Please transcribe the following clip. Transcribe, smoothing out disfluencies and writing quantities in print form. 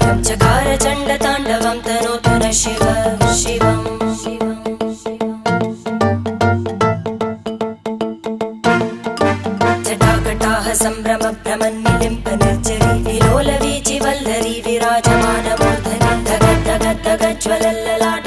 कायं चकार चण्डताण्डवं तनोतु न शिव शिवम् जटाकटाः सम्भ्रम भ्रमन्निलिम्प निर्जरी विलोलवीचि वल्लरी विराजमानमूर्धनि धग धग धग ज्वलल्ललाट